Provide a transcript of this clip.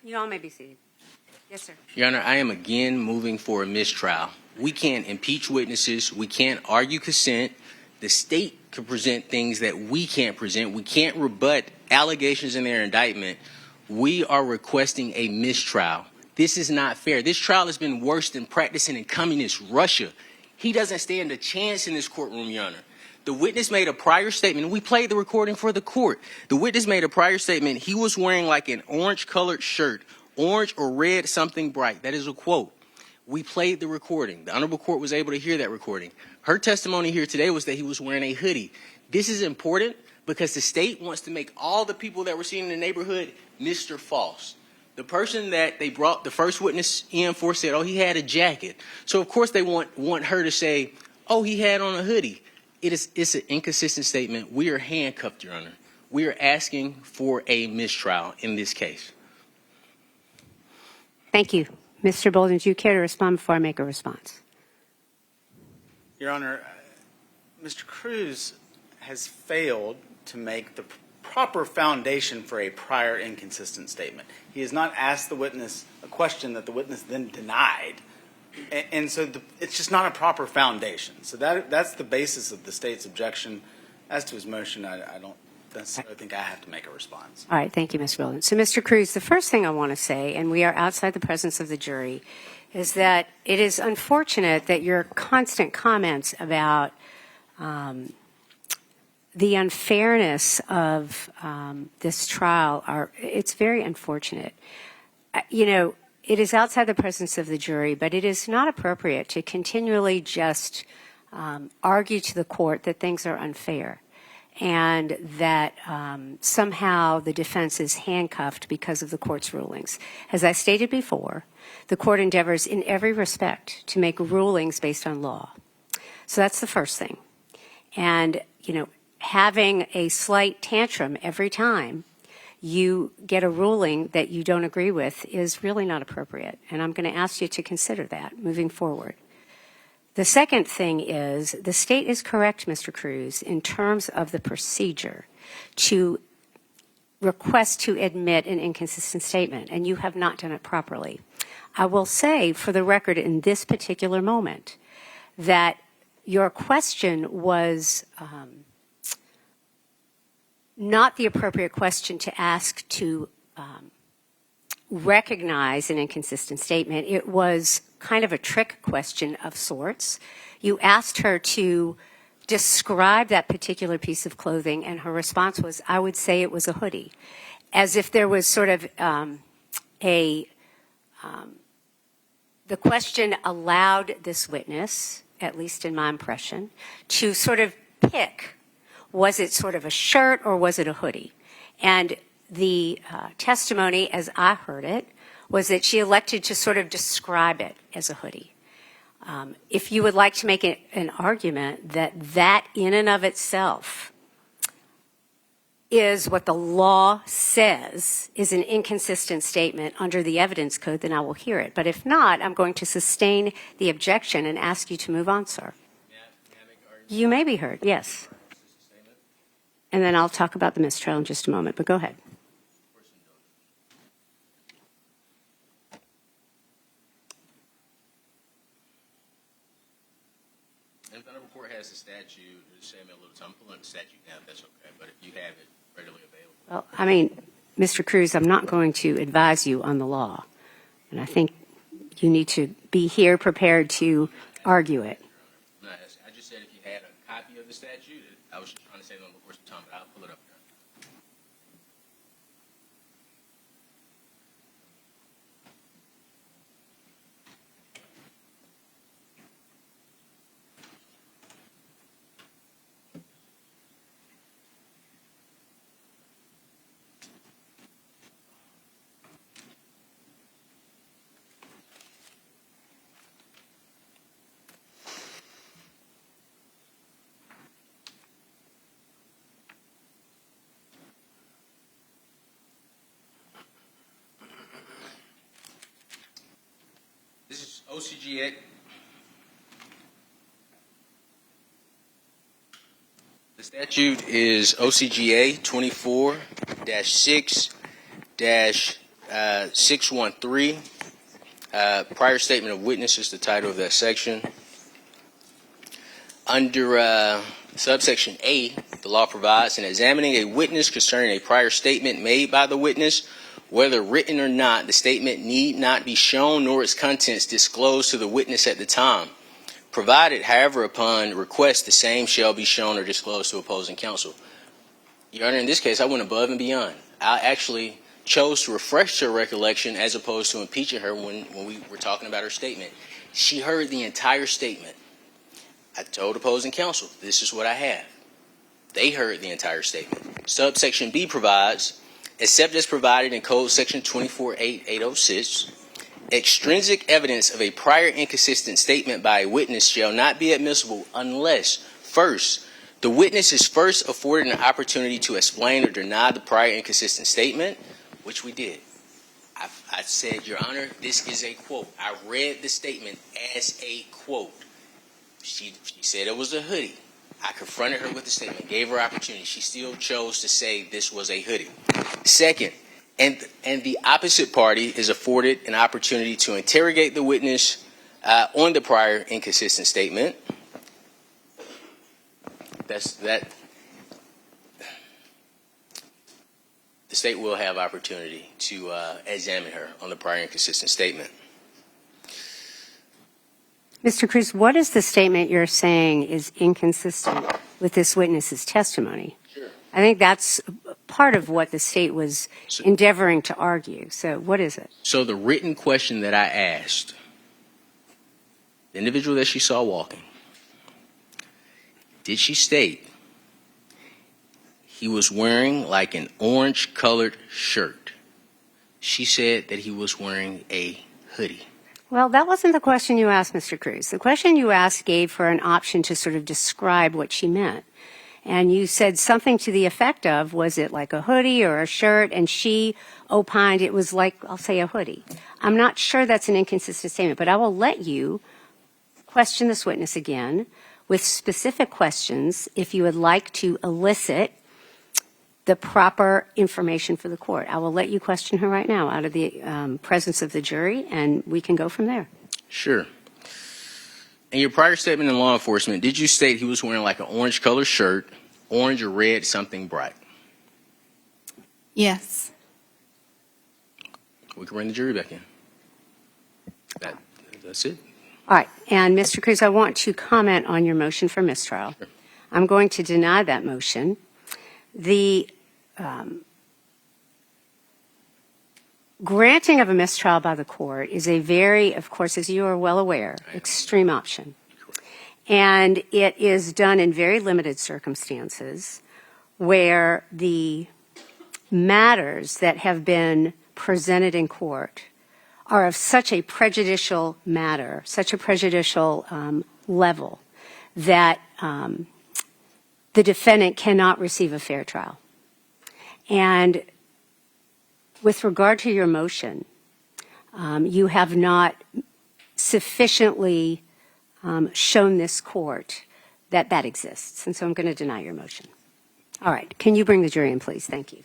You all may be seated. Yes, sir. Your Honor, I am again moving for a mistrial. We can't impeach witnesses. We can't argue consent. The state can present things that we can't present. We can't rebut allegations in their indictment. We are requesting a mistrial. This is not fair. This trial has been worse than practicing in communist Russia. He doesn't stand a chance in this courtroom, Your Honor. The witness made a prior statement. We played the recording for the court. The witness made a prior statement. He was wearing like an orange-colored shirt, orange or red, something bright. That is a quote. We played the recording. The Honorable Court was able to hear that recording. Her testimony here today was that he was wearing a hoodie. This is important because the state wants to make all the people that were seen in the neighborhood Mr. Faust. The person that they brought the first witness in for said, oh, he had a jacket. So, of course, they want her to say, oh, he had on a hoodie. It's an inconsistent statement. We are handcuffed, Your Honor. We are asking for a mistrial in this case. Thank you. Mr. Bolden, do you care to respond before I make a response? Your Honor, Mr. Cruz has failed to make the proper foundation for a prior inconsistent statement. He has not asked the witness a question that the witness then denied. And so it's just not a proper foundation. So that's the basis of the state's objection. As to his motion, I don't necessarily think I have to make a response. All right. Thank you, Mr. Bolden. So, Mr. Cruz, the first thing I want to say, and we are outside the presence of the jury, is that it is unfortunate that your constant comments about the unfairness of this trial it's very unfortunate. You know, it is outside the presence of the jury, but it is not appropriate to continually just argue to the court that things are unfair and that somehow the defense is handcuffed because of the court's rulings. As I stated before, the court endeavors in every respect to make rulings based on law. So that's the first thing. And, you know, having a slight tantrum every time you get a ruling that you don't agree with is really not appropriate. And I'm going to ask you to consider that moving forward. The second thing is the state is correct, Mr. Cruz, in terms of the procedure to request to admit an inconsistent statement, and you have not done it properly. I will say, for the record, in this particular moment, that your question was not the appropriate question to ask to recognize an inconsistent statement. It was kind of a trick question of sorts. You asked her to describe that particular piece of clothing, and her response was, I would say it was a hoodie, as if there was sort of the question allowed this witness, at least in my impression, to sort of pick, was it sort of a shirt or was it a hoodie? And the testimony, as I heard it, was that she elected to sort of describe it as a hoodie. If you would like to make an argument that that in and of itself is what the law says is an inconsistent statement under the evidence code, then I will hear it. But if not, I'm going to sustain the objection and ask you to move on, sir. You may be heard, yes. And then I'll talk about the mistrial in just a moment, but go ahead. If the Honorable Court has the statute, just save me a little time. I'm pulling the statute down, if that's okay. But if you have it readily available. Well, I mean, Mr. Cruz, I'm not going to advise you on the law. And I think you need to be here prepared to argue it. No, I just said if you had a copy of the statute, I was just trying to save them before some time, but I'll pull it up there. This is OCGA. The statute is OCGA 24-6-3 613, prior statement of witnesses, the title of that section. Under subsection A, the law provides, in examining a witness concerning a prior statement made by the witness, whether written or not, the statement need not be shown nor its contents disclosed to the witness at the time. Provided, however, upon request, the same shall be shown or disclosed to opposing counsel. Your Honor, in this case, I went above and beyond. I actually chose to refresh her recollection as opposed to impeaching her when we were talking about her statement. She heard the entire statement. I told opposing counsel, this is what I have. They heard the entire statement. Subsection B provides, except as provided in Code Section 24.8.806, extrinsic evidence of a prior inconsistent statement by a witness shall not be admissible unless, first, the witness is first afforded an opportunity to explain or deny the prior inconsistent statement, which we did. I said, Your Honor, this is a quote. I read the statement as a quote. She said it was a hoodie. I confronted her with the statement, gave her opportunity. She still chose to say this was a hoodie. Second, and the opposite party is afforded an opportunity to interrogate the witness on the prior inconsistent statement. The state will have opportunity to examine her on the prior inconsistent statement. Mr. Cruz, what is the statement you're saying is inconsistent with this witness's testimony? Sure. I think that's part of what the state was endeavoring to argue. So what is it? So the written question that I asked, the individual that she saw walking, did she state he was wearing like an orange-colored shirt? She said that he was wearing a hoodie. Well, that wasn't the question you asked, Mr. Cruz. The question you asked gave her an option to sort of describe what she meant. And you said something to the effect of, was it like a hoodie or a shirt? And she opined it was like, I'll say, a hoodie. I'm not sure that's an inconsistent statement, but I will let you question this witness again with specific questions if you would like to elicit the proper information for the court. I will let you question her right now out of the presence of the jury, and we can go from there. Sure. In your prior statement in law enforcement, did you state he was wearing like an orange-colored shirt, orange or red, something bright? Yes. We can bring the jury back in. That's it. All right. And, Mr. Cruz, I want to comment on your motion for mistrial. Sure. I'm going to deny that motion. The granting of a mistrial by the court is a very, of course, as you are well aware, extreme option. And it is done in very limited circumstances where the matters that have been presented in court are of such a prejudicial matter, such a prejudicial level that the defendant cannot receive a fair trial. And with regard to your motion, you have not sufficiently shown this court that that exists. And so I'm going to deny your motion. All right. Can you bring the jury in, please? Thank you.